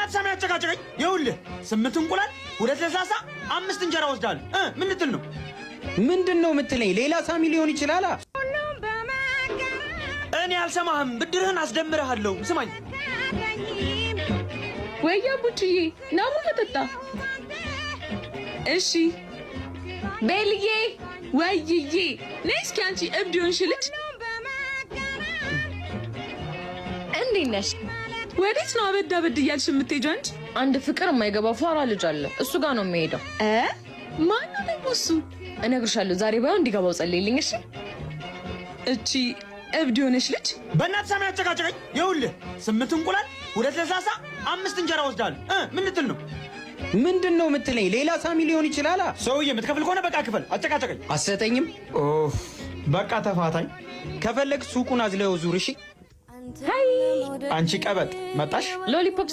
በእናትህ ሳሚ አጨቃጨቀኝ። ይኸውልህ 8 እንቁላል 2 ለስላሳ 5 እንጀራ ወስዳለሁ። ምን ልትል ነው? ምንድነው የምትለኝ? ሌላ ሳሚ ሊሆን ይችላል። እኔ አልሰማህም። ብድርህን አስደምርሃለሁ። ስማኝ ወያ ቡችዬ ናሙ ተጠጣ። እሺ ቤልዬ ወይዬ ነይ እስኪ አንቺ እብድ ሆንሽ ልጅ እንዴት ነሽ? ወዴት ነው አበድ አበድ እያልሽ የምትሄጂው አንቺ? አንድ ፍቅር የማይገባው ፋራ ልጅ አለ። እሱ ጋር ነው የምሄደው። ማነው ደግሞ እሱ? እነግርሻለሁ። ዛሬ ባይሆን እንዲገባው ጸልይልኝ እሺ? እቺ እብድ ሆነሽ ልጅ በእናትህ ሳሚ አጨቃጨቀኝ። ይኸውልህ 8 እንቁላል 2 ለስላሳ 5 እንጀራ ወስዳለሁ። ምን ልትል ነው? ምንድነው የምትለኝ? ሌላ ሳሚ ሊሆን ይችላል። ሰውዬ የምትከፍል ከሆነ በቃ ክፈል። አጨቃጨቀኝ። አሰጠኝም። በቃ ተፋታኝ። ከፈለግ ሱቁን አዝለው ዙር። እሺ አንቺ ቀበጥ መጣሽ። ሎሊፖፕ